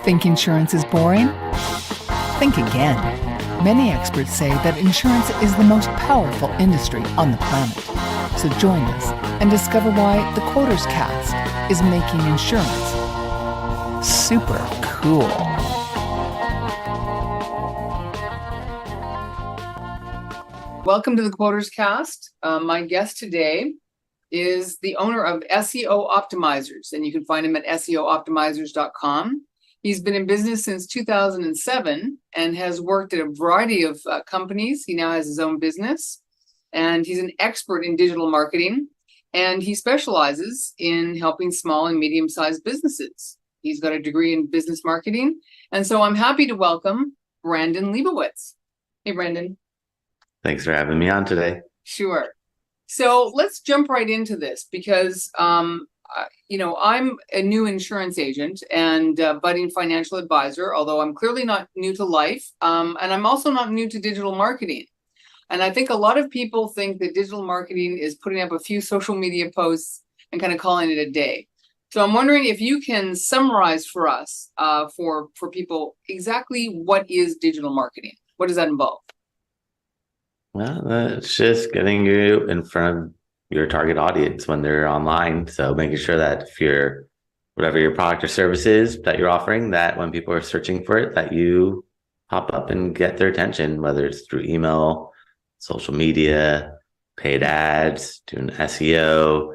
Think insurance is boring? Think again. Many experts say that insurance is the most powerful industry on the planet. So join us and discover why the QuotersCast is making insurance super cool. Welcome to the QuotersCast. My guest today is the owner of SEOOptimizers, and you can find him at SEOOptimizers.com. He's been in business since 2007 and has worked at a variety of companies. He now has his own business, and he's an expert in digital marketing, and he specializes in helping small and medium-sized businesses. He's got a degree in business marketing, and so I'm happy to welcome Brandon Leibowitz. Hey, Brandon. Thanks for having me on today. Sure. So let's jump right into this because I'm a new insurance agent and budding financial advisor, although I'm clearly not new to life. And I'm also not new to digital marketing. And I think a lot of people think that digital marketing is putting up a few social media posts and kind of calling it a day. So I'm wondering if you can summarize for us, for people, exactly what is digital marketing? What does that involve? Well, it's just getting you in front of your target audience when they're online. So making sure that if you're, whatever your product or service is that you're offering, that when people are searching for it, that you pop up and get their attention, whether it's through email, social media, paid ads, doing SEO,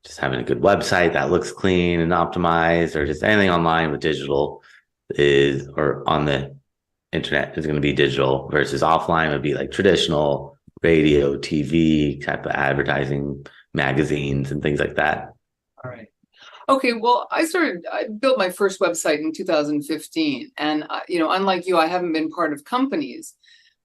just having a good website that looks clean and optimized, or just anything online with digital is, or on the internet is going to be digital, versus offline would be like traditional radio, TV type of advertising, magazines and things like that. All right. Okay. Well, I built my first website in 2015. And, unlike you, I haven't been part of companies,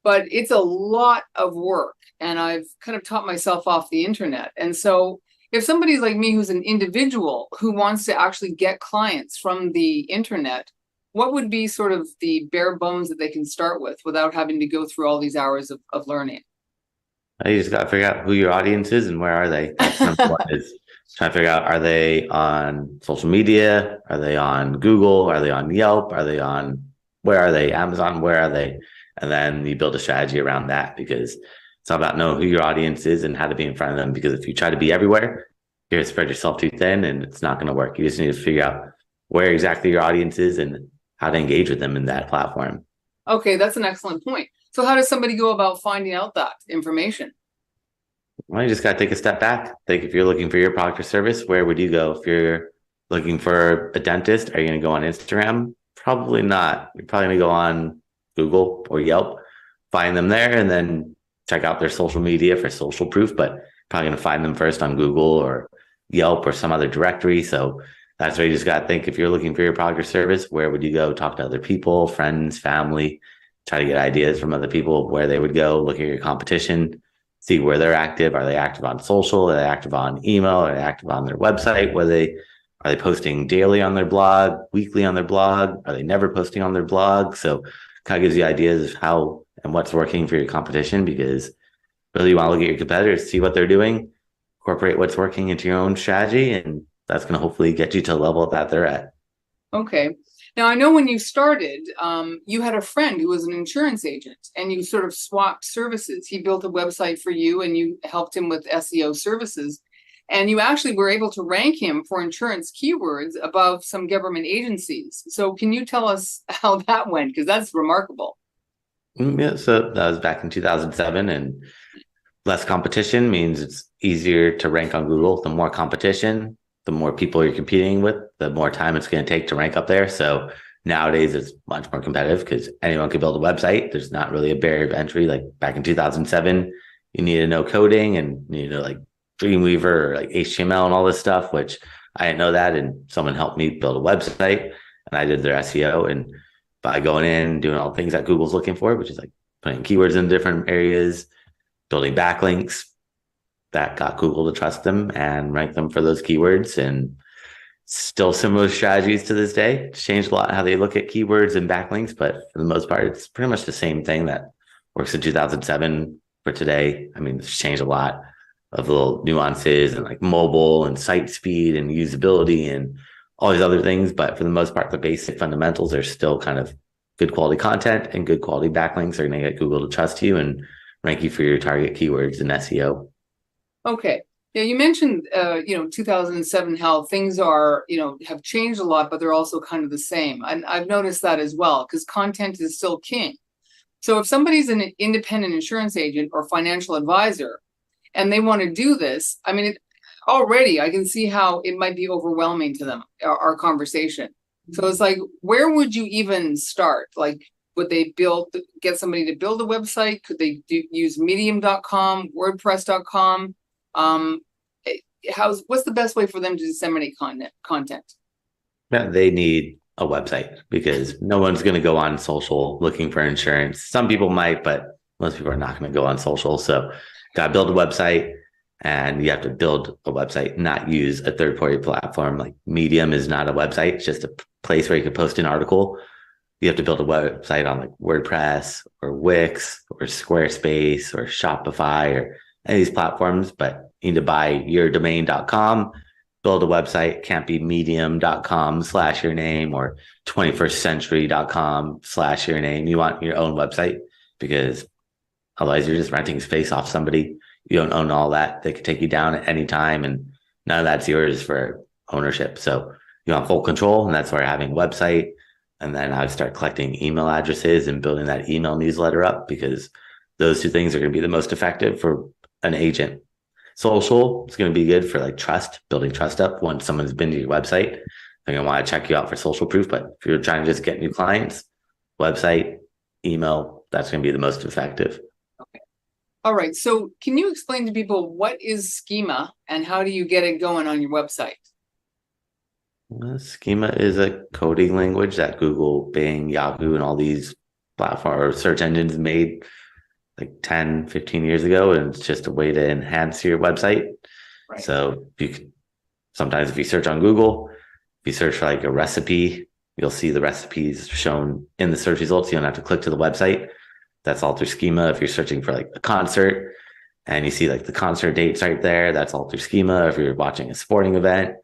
but it's a lot of work. And I've kind of taught myself off the internet. And so if somebody's like me, who's an individual who wants to actually get clients from the internet, what would be sort of the bare bones that they can start with without having to go through all these hours of learning? You just got to figure out who your audience is and where are they. That's number one, is trying to figure out, are they on social media? Are they on Google? Are they on Yelp? Where are they? Amazon, where are they? And then you build a strategy around that, because it's all about knowing who your audience is and how to be in front of them. Because if you try to be everywhere, you're going to spread yourself too thin and it's not going to work. You just need to figure out where exactly your audience is and how to engage with them in that platform. Okay, that's an excellent point. So how does somebody go about finding out that information? Well, you just got to take a step back. Think, if you're looking for your product or service, where would you go? If you're looking for a dentist, are you going to go on Instagram? Probably not. You're probably going to go on Google or Yelp, find them there, and then check out their social media for social proof. But probably going to find them first on Google or Yelp or some other directory. So that's where you just got to think, if you're looking for your product or service, where would you go? Talk to other people, friends, family, try to get ideas from other people where they would go. Look at your competition, see where they're active. Are they active on social? Are they active on email? Are they active on their website? Are they posting daily on their blog, weekly on their blog? Are they never posting on their blog? So kind of gives you ideas of how and what's working for your competition, because really you want to look at your competitors, see what they're doing, incorporate what's working into your own strategy, and that's going to hopefully get you to the level that they're at. Okay. Now, I know when you started, you had a friend who was an insurance agent and you sort of swapped services. He built a website for you and you helped him with SEO services. And you actually were able to rank him for insurance keywords above some government agencies. So can you tell us how that went? Because that's remarkable. Yeah, so that was back in 2007, and less competition means it's easier to rank on Google. The more competition, the more people you're competing with, the more time it's going to take to rank up there. So nowadays it's much more competitive because anyone can build a website. There's not really a barrier of entry. Like back in 2007, you need to know coding and you know, like Dreamweaver or like HTML and all this stuff, which I didn't know that. And someone helped me build a website and I did their SEO. And by going in, doing all the things that Google's looking for, which is like putting keywords in different areas, building backlinks, that got Google to trust them and rank them for those keywords. And still similar strategies to this day. It's changed a lot how they look at keywords and backlinks, but for the most part, it's pretty much the same thing that works in 2007 for today. I mean, it's changed a lot of little nuances and like mobile and site speed and usability and all these other things, but for the most part, the basic fundamentals are still kind of good quality content, and good quality backlinks are going to get Google to trust you and rank you for your target keywords in SEO. Okay. Yeah, you mentioned, 2007, how things are, have changed a lot, but they're also kind of the same. And I've noticed that as well, because content is still king. So if somebody's an independent insurance agent or financial advisor and they want to do this, I mean, already I can see how it might be overwhelming to them, our conversation. So it's like, where would you even start? Like, would they get somebody to build a website? Could they use medium.com, wordpress.com? What's the best way for them to disseminate content? Yeah, they need a website because no one's going to go on social looking for insurance. Some people might, but most people are not going to go on social. So got to build a website, and you have to build a website, not use a third-party platform. Like Medium is not a website. It's just a place where you can post an article. You have to build a website on like WordPress or Wix or Squarespace or Shopify or any of these platforms, but you need to buy yourdomain.com, build a website. Can't be medium.com/your name or 21stcentury.com/your name. You want your own website, because otherwise you're just renting space off somebody. You don't own all that. They could take you down at any time, and none of that's yours for ownership. So you want full control, and that's where having a website. And then I would start collecting email addresses and building that email newsletter up, because those two things are going to be the most effective for an agent. Social is going to be good for like trust, building trust up. Once someone's been to your website, they're going to want to check you out for social proof. But if you're trying to just get new clients, website, email, that's going to be the most effective. Okay. All right. So can you explain to people what is schema and how do you get it going on your website? Schema is a coding language that Google, Bing, Yahoo, and all these platform or search engines made like 10, 15 years ago. And it's just a way to enhance your website. Right. So sometimes if you search on Google, if you search for like a recipe, you'll see the recipes shown in the search results. You don't have to click to the website. That's all through schema. If you're searching for like a concert and you see like the concert dates right there, that's all through schema. If you're watching a sporting event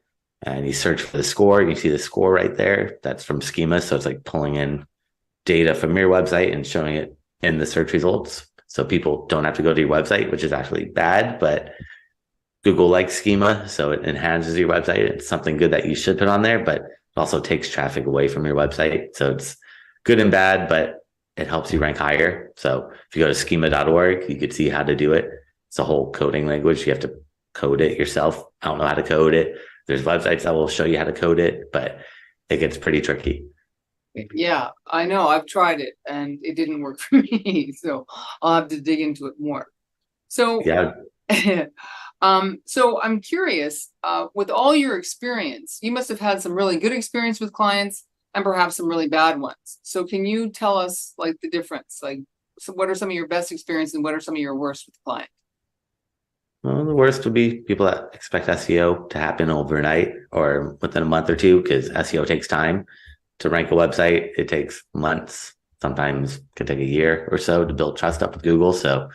and you search for the score, you see the score right there, that's from schema. So it's like pulling in data from your website and showing it in the search results. So people don't have to go to your website, which is actually bad, but Google likes schema, so it enhances your website. It's something good that you should put on there, but it also takes traffic away from your website. So it's good and bad, but it helps you rank higher. So if you go to schema.org, you could see how to do it. It's a whole coding language. You have to code it yourself. I don't know how to code it. There's websites that will show you how to code it, but it gets pretty tricky. Yeah, I know. I've tried it and it didn't work for me. So I'll have to dig into it more. So, yeah. So I'm curious, with all your experience, you must have had some really good experience with clients and perhaps some really bad ones. So can you tell us like the difference? Like, so what are some of your best experiences and what are some of your worst with clients? Well, the worst would be people that expect SEO to happen overnight or within a month or two, because SEO takes time. To rank a website, it takes months, sometimes could take a year or so to build trust up with Google. So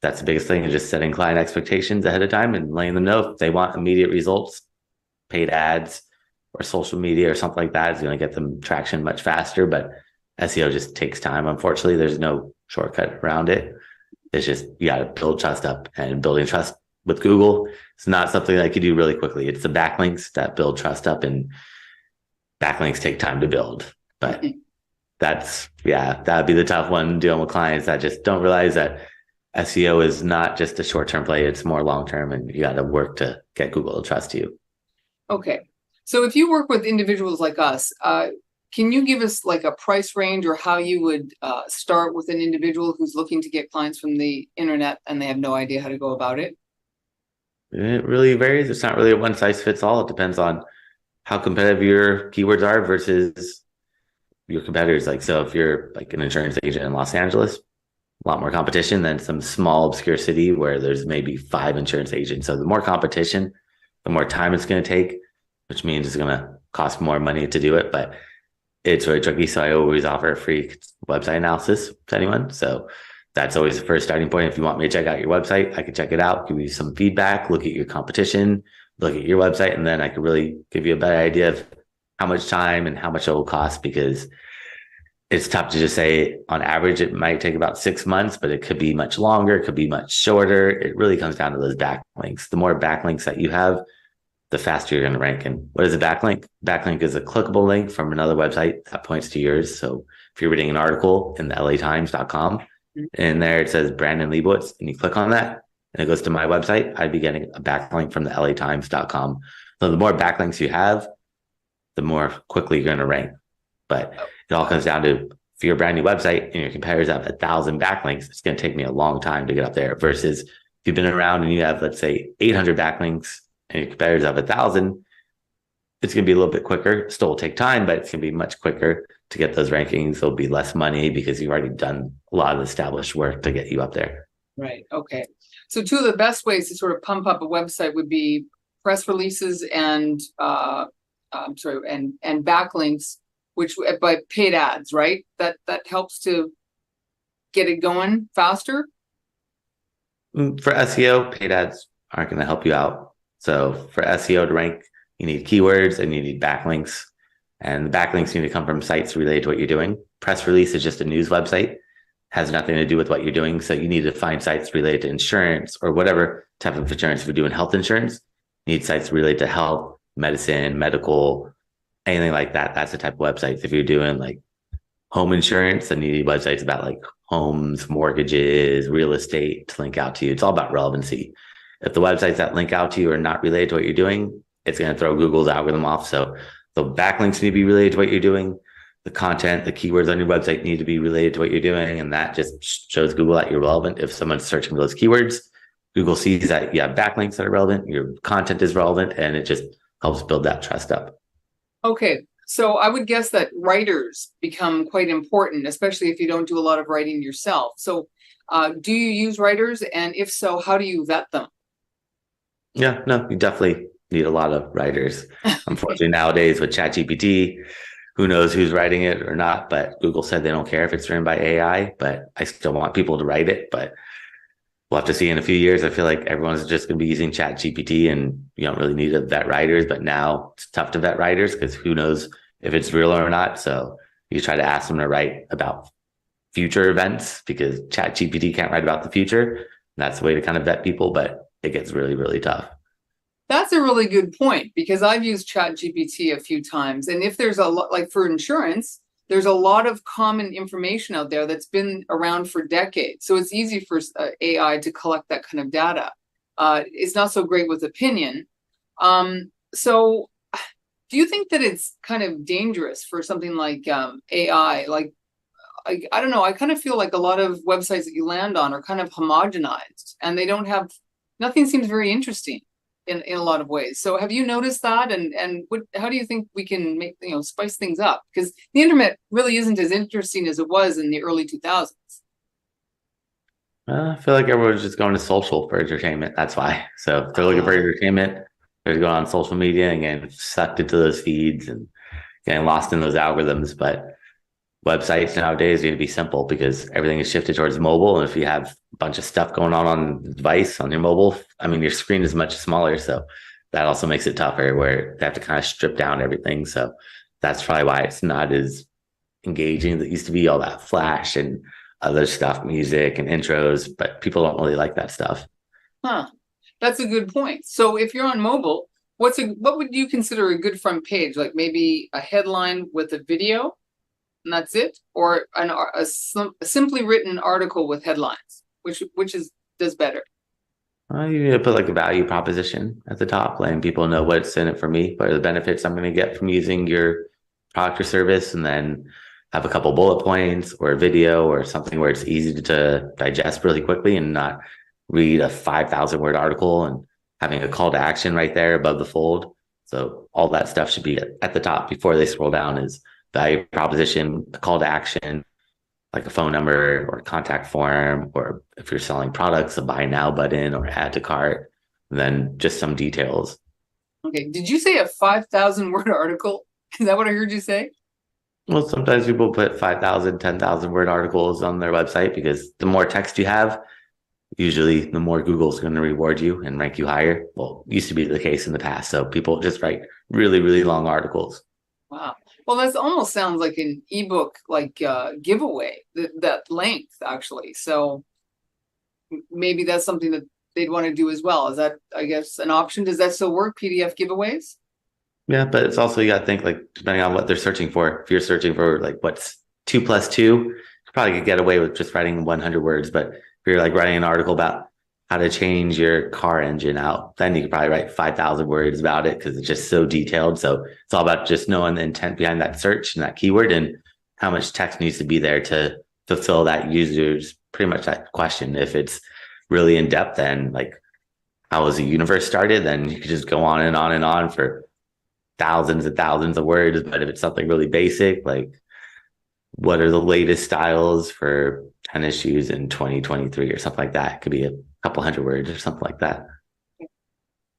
that's the biggest thing, is just setting client expectations ahead of time and letting them know if they want immediate results, paid ads or social media or something like that is going to get them traction much faster. But SEO just takes time. Unfortunately, there's no shortcut around it. It's just, you got to build trust up, and building trust with Google, it's not something that you do really quickly. It's the backlinks that build trust up, and backlinks take time to build. But that'd be the tough one, dealing with clients that just don't realize that SEO is not just a short-term play, it's more long-term, and you got to work to get Google to trust you. Okay. So if you work with individuals like us, can you give us like a price range or how you would start with an individual who's looking to get clients from the internet and they have no idea how to go about it? It really varies. It's not really a one size fits all. It depends on how competitive your keywords are versus your competitors. Like, so if you're like an insurance agent in Los Angeles, a lot more competition than some small obscure city where there's maybe 5 insurance agents. So the more competition, the more time it's going to take, which means it's going to cost more money to do it. But it's really tricky. So I always offer a free website analysis to anyone. So that's always the first starting point. If you want me to check out your website, I can check it out, give you some feedback, look at your competition, look at your website, and then I could really give you a better idea of how much time and how much it will cost, because it's tough to just say on average it might take about 6 months, but it could be much longer, it could be much shorter. It really comes down to those backlinks. The more backlinks that you have, the faster you're going to rank. And what is a backlink? Backlink is a clickable link from another website that points to yours. So if you're reading an article in the LAtimes.com, and there it says Brandon Leibowitz, and you click on that and it goes to my website, I'd be getting a backlink from the LAtimes.com. So the more backlinks you have, the more quickly you're going to rank. But it all comes down to, if you're a brand new website and your competitors have 1,000 backlinks, it's going to take me a long time to get up there. Versus if you've been around and you have, let's say, 800 backlinks and your competitors have 1,000, it's going to be a little bit quicker. Still will take time, but it's going to be much quicker to get those rankings. There'll be less money because you've already done a lot of established work to get you up there. Right. Okay. So two of the best ways to sort of pump up a website would be press releases and and backlinks, which by paid ads, right? That helps to get it going faster. For SEO, paid ads aren't going to help you out. So for SEO to rank, you need keywords and you need backlinks. And the backlinks need to come from sites related to what you're doing. Press release is just a news website, has nothing to do with what you're doing. So you need to find sites related to insurance or whatever type of insurance. If you're doing health insurance, you need sites related to health, medicine, medical, anything like that. That's the type of websites. If you're doing like home insurance, then you need websites about like homes, mortgages, real estate to link out to you. It's all about relevancy. If the websites that link out to you are not related to what you're doing, it's going to throw Google's algorithm off. So the backlinks need to be related to what you're doing. The content, the keywords on your website need to be related to what you're doing. And that just shows Google that you're relevant. If someone's searching for those keywords, Google sees that you have backlinks that are relevant, your content is relevant, and it just helps build that trust up. Okay. So I would guess that writers become quite important, especially if you don't do a lot of writing yourself. So do you use writers? And if so, how do you vet them? Yeah, no, you definitely need a lot of writers. Unfortunately, nowadays with ChatGPT, who knows who's writing it or not, but Google said they don't care if it's written by AI, but I still want people to write it. But we'll have to see in a few years. I feel like everyone's just going to be using ChatGPT and you don't really need to vet writers, but now it's tough to vet writers because who knows if it's real or not. So you try to ask them to write about future events because ChatGPT can't write about the future. And that's the way to kind of vet people, but it gets really, really tough. That's a really good point because I've used ChatGPT a few times. And if there's a lot, like for insurance, there's a lot of common information out there that's been around for decades. So it's easy for AI to collect that kind of data. It's not so great with opinion. So do you think that it's kind of dangerous for something like AI? Like, I don't know, I kind of feel like a lot of websites that you land on are kind of homogenized and they don't have, nothing seems very interesting in a lot of ways. So have you noticed that? And how do you think we can make, spice things up? Because the internet really isn't as interesting as it was in the early 2000s. I feel like everyone's just going to social for entertainment. That's why. So if they're looking for entertainment, they're going on social media and getting sucked into those feeds and getting lost in those algorithms. But websites nowadays need to be simple because everything is shifted towards mobile. And if you have a bunch of stuff going on the device on your mobile, I mean, your screen is much smaller. So that also makes it tougher where they have to kind of strip down everything. So that's probably why it's not as engaging as it used to be, all that flash and other stuff, music and intros, but people don't really like that stuff. Huh. That's a good point. So if you're on mobile, what would you consider a good front page? Like maybe a headline with a video? And that's it, or a simply written article with headlines, which does better. You need to put like a value proposition at the top, letting people know what's in it for me, what are the benefits I'm going to get from using your product or service, and then have a couple bullet points or a video or something where it's easy to digest really quickly and not read a 5,000 word article, and having a call to action right there above the fold. So all that stuff should be at the top before they scroll down is value proposition, a call to action, like a phone number or a contact form, or if you're selling products, a buy now button or add to cart, and then just some details. Okay. Did you say a 5,000 word article? Is that what I heard you say? Well, sometimes people put 5,000, 10,000 word articles on their website because the more text you have, usually the more Google's going to reward you and rank you higher. Well, it used to be the case in the past. So people just write really, really long articles. Wow. Well, that almost sounds like an ebook, like giveaway, that length actually. So maybe that's something that they'd want to do as well. Is that, I guess, an option? Does that still work, PDF giveaways? Yeah, but it's also, you got to think, like, depending on what they're searching for. If you're searching for like what's 2 plus 2, you probably could get away with just writing 100 words. But if you're like writing an article about how to change your car engine out, then you could probably write 5,000 words about it because it's just so detailed. So it's all about just knowing the intent behind that search and that keyword and how much text needs to be there to fulfill that user's pretty much that question. If it's really in depth, then like how was the universe started, then you could just go on and on and on for thousands and thousands of words. But if it's something really basic, like what are the latest styles for tennis shoes in 2023 or something like that, it could be a couple hundred words or something like that.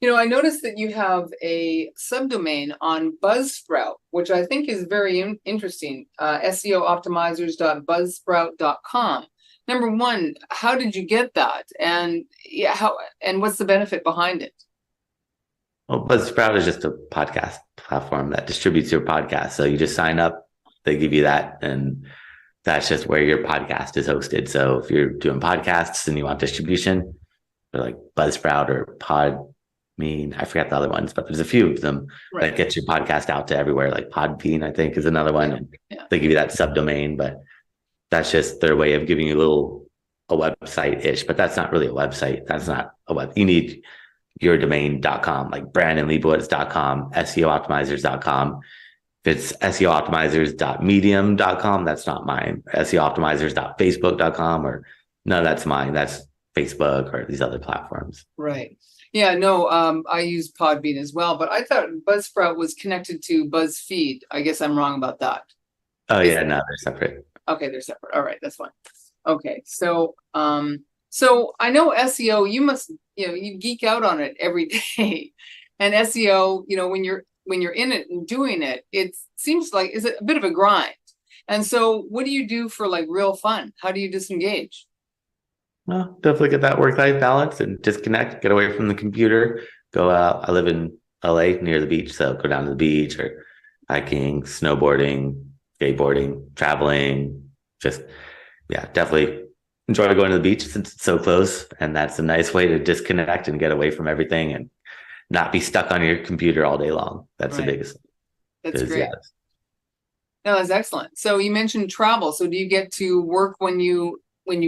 I noticed that you have a subdomain on Buzzsprout, which I think is very interesting. SEOoptimizers.buzzsprout.com. Number one, how did you get that? And what's the benefit behind it? Well, Buzzsprout is just a podcast platform that distributes your podcast. So you just sign up, they give you that, and that's just where your podcast is hosted. So if you're doing podcasts and you want distribution, or like Buzzsprout or Podbean, I forget the other ones, but there's a few of them that get your podcast out to everywhere. Like Podbean, I think, is another one. Yeah. They give you that subdomain, but that's just their way of giving you a website-ish, but that's not really a website. That's not a web. You need yourdomain.com, like brandonleibowitz.com, SEOoptimizers.com. If it's SEOoptimizers.medium.com, that's not mine. SEOoptimizers.facebook.com, or no, that's mine. That's Facebook or these other platforms. Right. Yeah, no, I use Podbean as well, but I thought Buzzsprout was connected to BuzzFeed. I guess I'm wrong about that. Oh, yeah, no, they're separate. Okay, they're separate. All right, that's fine. Okay, so so I know SEO, you must, you geek out on it every day. And SEO, when you're in it and doing it, it seems like it's a bit of a grind. And so what do you do for like real fun? How do you disengage? Well, definitely get that work-life balance and disconnect, get away from the computer, go out. I live in LA near the beach, so go down to the beach or hiking, snowboarding, skateboarding, traveling. Just, yeah, definitely enjoy going to the beach since it's so close. And that's a nice way to disconnect and get away from everything and not be stuck on your computer all day long. That's the biggest thing. That's great. Yeah. No, that's excellent. So you mentioned travel. So do you get to work when you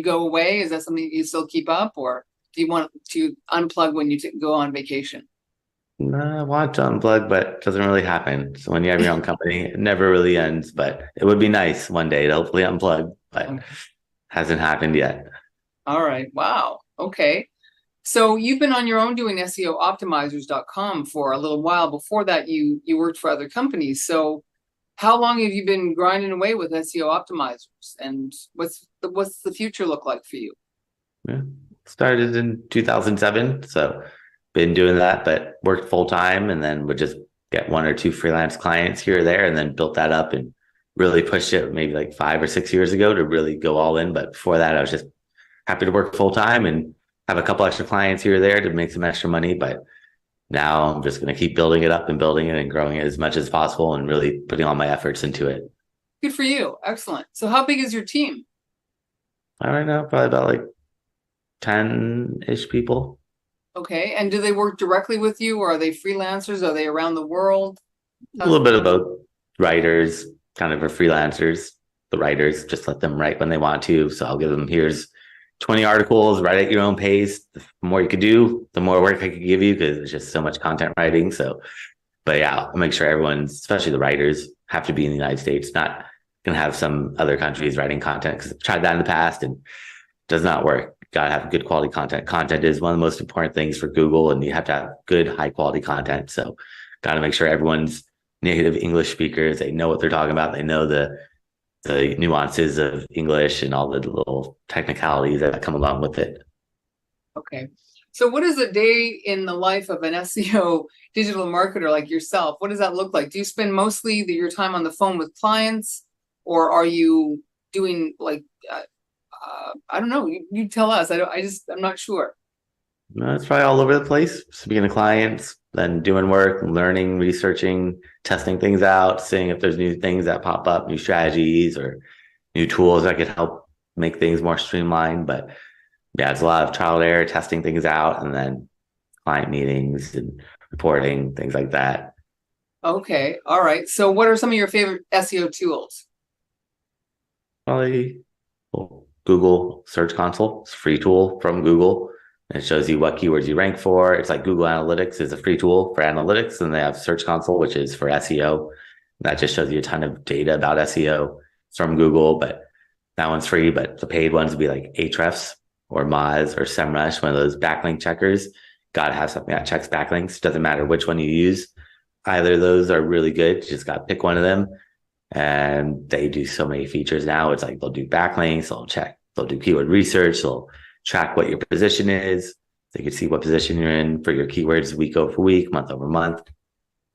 go away? Is that something you still keep up, or do you want to unplug when you go on vacation? No, I want to unplug, but it doesn't really happen. So when you have your own company, it never really ends, but it would be nice one day to hopefully unplug, but hasn't happened yet. All right. Wow. Okay. So you've been on your own doing SEOoptimizers.com for a little while. Before that, you worked for other companies. So how long have you been grinding away with SEO optimizers, and what's the future look like for you? Yeah. Started in 2007. So been doing that, but worked full time, and then would just get 1 or 2 freelance clients here or there, and then built that up and really pushed it maybe like 5 or 6 years ago to really go all in. But before that, I was just happy to work full time and have a couple extra clients here or there to make some extra money. But now I'm just going to keep building it up and building it and growing it as much as possible and really putting all my efforts into it. Good for you. Excellent. So how big is your team? Right now, probably about like 10-ish people. Okay. And do they work directly with you, or are they freelancers? Are they around the world? A little bit of both. Writers, kind of are freelancers. The writers, just let them write when they want to. So I'll give them, here's 20 articles, write at your own pace. The more you could do, the more work I could give you, because there's just so much content writing. So, but yeah, I'll make sure everyone's, especially the writers, have to be in the United States, not going to have some other countries writing content, because I've tried that in the past and it does not work. Got to have good quality content. Content is one of the most important things for Google, and you have to have good, high quality content. So got to make sure everyone's native English speakers. They know what they're talking about. They know the nuances of English and all the little technicalities that come along with it. Okay. So what is a day in the life of an SEO digital marketer like yourself? What does that look like? Do you spend mostly your time on the phone with clients, or are you doing like, I don't know, you tell us. I'm not sure. No, it's probably all over the place. Speaking to clients, then doing work, learning, researching, testing things out, seeing if there's new things that pop up, new strategies or new tools that could help make things more streamlined. But yeah, it's a lot of trial and error, testing things out, and then client meetings and reporting, things like that. Okay. All right. So what are some of your favorite SEO tools? Probably well, Google Search Console. It's a free tool from Google. It shows you what keywords you rank for. It's like Google Analytics is a free tool for analytics, and they have Search Console, which is for SEO. That just shows you a ton of data about SEO from Google, but that one's free. But the paid ones would be like Ahrefs or Moz or SEMrush, one of those backlink checkers. Got to have something that checks backlinks. Doesn't matter which one you use. Either of those are really good. You just got to pick one of them. And they do so many features now. It's like they'll do backlinks, they'll do keyword research, they'll track what your position is. They can see what position you're in for your keywords week over week, month over month.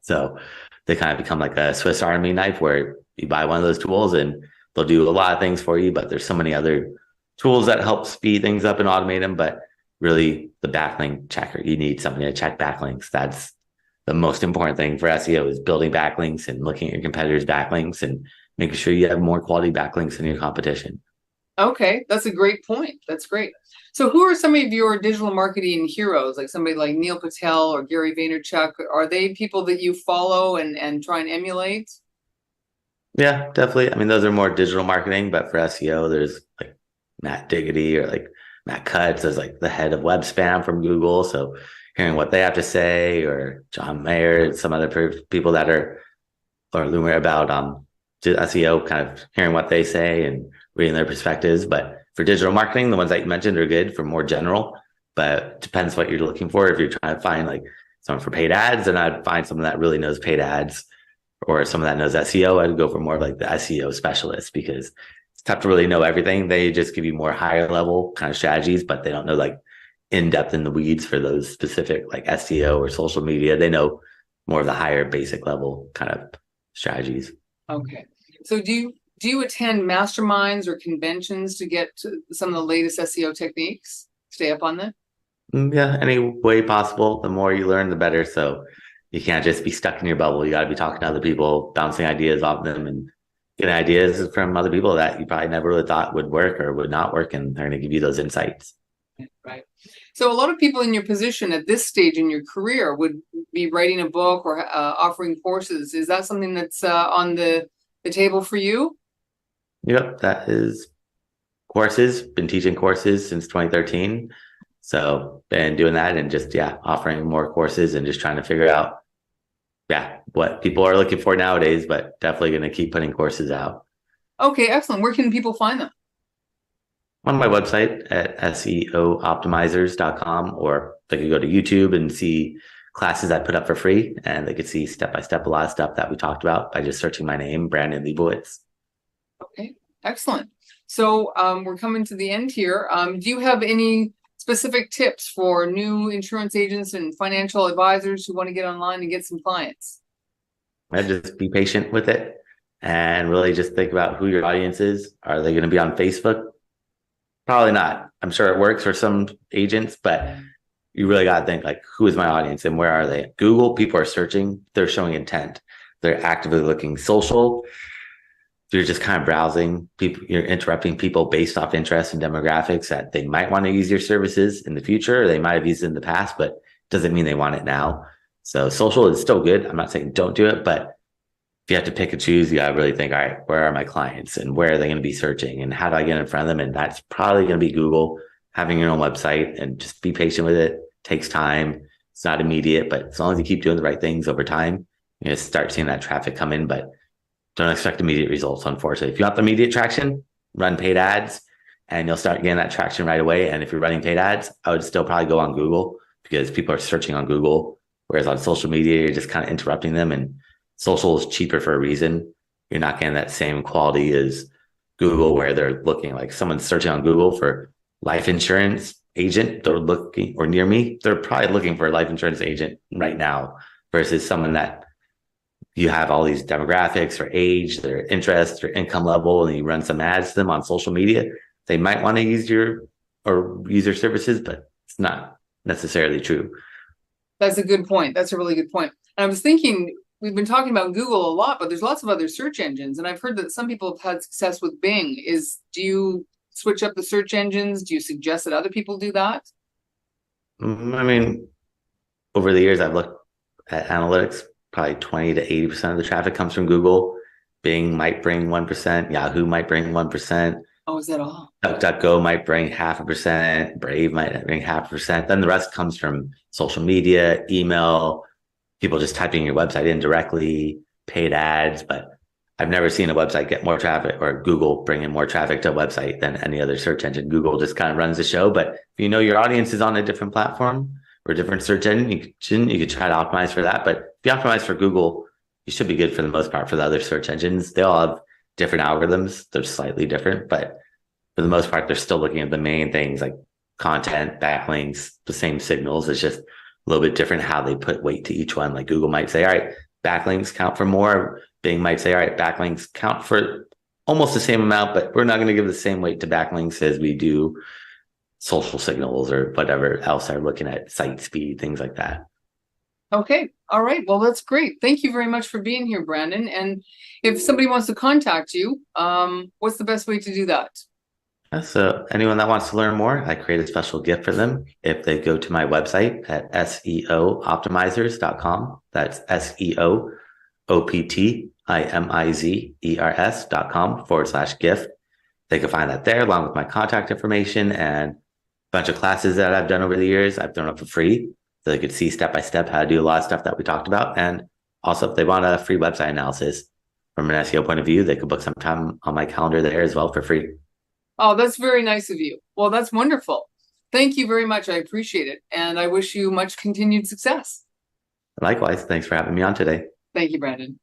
So they kind of become like a Swiss Army knife where you buy one of those tools and they'll do a lot of things for you, but there's so many other tools that help speed things up and automate them. But really the backlink checker, you need something to check backlinks. That's the most important thing for SEO is building backlinks and looking at your competitors' backlinks and making sure you have more quality backlinks than your competition. Okay, that's a great point. That's great. So who are some of your digital marketing heroes, like somebody like Neil Patel or Gary Vaynerchuk? Are they people that you follow and try and emulate? Yeah, definitely. I mean, those are more digital marketing, but for SEO, there's like Matt Diggity or like Matt Cutts as like the head of web spam from Google. So hearing what they have to say, or John Mayer and some other people that are or Loomer about SEO, kind of hearing what they say and reading their perspectives. But for digital marketing, the ones that you mentioned are good for more general, but it depends what you're looking for. If you're trying to find like someone for paid ads, then I'd find someone that really knows paid ads, or someone that knows SEO. I'd go for more of like the SEO specialist, because it's tough to really know everything. They just give you more higher level kind of strategies, but they don't know like in depth in the weeds for those specific like SEO or social media. They know more of the higher basic level kind of strategies. Okay. So do you attend masterminds or conventions to get to some of the latest SEO techniques? Stay up on that? Yeah, any way possible. The more you learn, the better. So you can't just be stuck in your bubble. You got to be talking to other people, bouncing ideas off them, and getting ideas from other people that you probably never really thought would work or would not work, and they're going to give you those insights. Right. So a lot of people in your position at this stage in your career would be writing a book or offering courses. Is that something that's on the table for you? Yep, that is courses. Been teaching courses since 2013. So been doing that and just, yeah, offering more courses and just trying to figure out, yeah, what people are looking for nowadays, but definitely going to keep putting courses out. Okay, excellent. Where can people find them? On my website at SEOOptimizers.com, or they could go to YouTube and see classes I put up for free, and they could see step-by-step a lot of stuff that we talked about by just searching my name, Brandon Leibowitz. Okay, excellent. So we're coming to the end here. Do you have any specific tips for new insurance agents and financial advisors who want to get online and get some clients? I'd just be patient with it and really just think about who your audience is. Are they going to be on Facebook? Probably not. I'm sure it works for some agents, but you really got to think like, who is my audience and where are they? Google, people are searching, they're showing intent. They're actively looking. Social, you're just kind of browsing. People, you're interrupting people based off interest and demographics that they might want to use your services in the future, or they might have used it in the past, but doesn't mean they want it now. So social is still good. I'm not saying don't do it, but if you have to pick and choose, you got to really think, all right, where are my clients and where are they going to be searching and how do I get in front of them? And that's probably going to be Google, having your own website, and just be patient with it. It takes time. It's not immediate, but as long as you keep doing the right things over time, you know, start seeing that traffic come in, but don't expect immediate results. Unfortunately, if you want the immediate traction, run paid ads and you'll start getting that traction right away. And if you're running paid ads, I would still probably go on Google, because people are searching on Google. Whereas on social media, you're just kind of interrupting them, and social is cheaper for a reason. You're not getting that same quality as Google, where they're looking like someone's searching on Google for life insurance agent. They're looking, or near me, they're probably looking for a life insurance agent right now, versus someone that you have all these demographics or age, their interest, their income level, and you run some ads to them on social media. They might want to use your services, but it's not necessarily true. That's a good point. That's a really good point. And I was thinking, we've been talking about Google a lot, but there's lots of other search engines. And I've heard that some people have had success with Bing. Do you switch up the search engines? Do you suggest that other people do that? I mean, over the years, I've looked at analytics, probably 20 to 80% of the traffic comes from Google. Bing might bring 1%, Yahoo might bring 1%. Oh, is that all? DuckDuckGo might bring 0.5%, Brave might bring 0.5%. Then the rest comes from social media, email, people just typing your website in directly, paid ads. But I've never seen a website get more traffic or Google bring in more traffic to a website than any other search engine. Google just kind of runs the show. But if you know your audience is on a different platform or a different search engine, you could try to optimize for that. But if you optimize for Google, you should be good for the most part for the other search engines. They all have different algorithms. They're slightly different, but for the most part, they're still looking at the main things like content, backlinks, the same signals. It's just a little bit different how they put weight to each one. Like Google might say, all right, backlinks count for more. Bing might say, all right, backlinks count for almost the same amount, but we're not going to give the same weight to backlinks as we do social signals or whatever else they're looking at, site speed, things like that. Okay. All right. Well, that's great. Thank you very much for being here, Brandon. And if somebody wants to contact you, what's the best way to do that? So anyone that wants to learn more, I create a special gift for them if they go to my website at SEOOptimizers.com. That's SEOOptimizers.com/gift. They can find that there along with my contact information and a bunch of classes that I've done over the years. I've thrown up for free so they could see step by step how to do a lot of stuff that we talked about. And also, if they want a free website analysis from an SEO point of view, they could book some time on my calendar there as well for free. Oh, that's very nice of you. Well, that's wonderful. Thank you very much. I appreciate it. And I wish you much continued success. Likewise. Thanks for having me on today. Thank you, Brandon.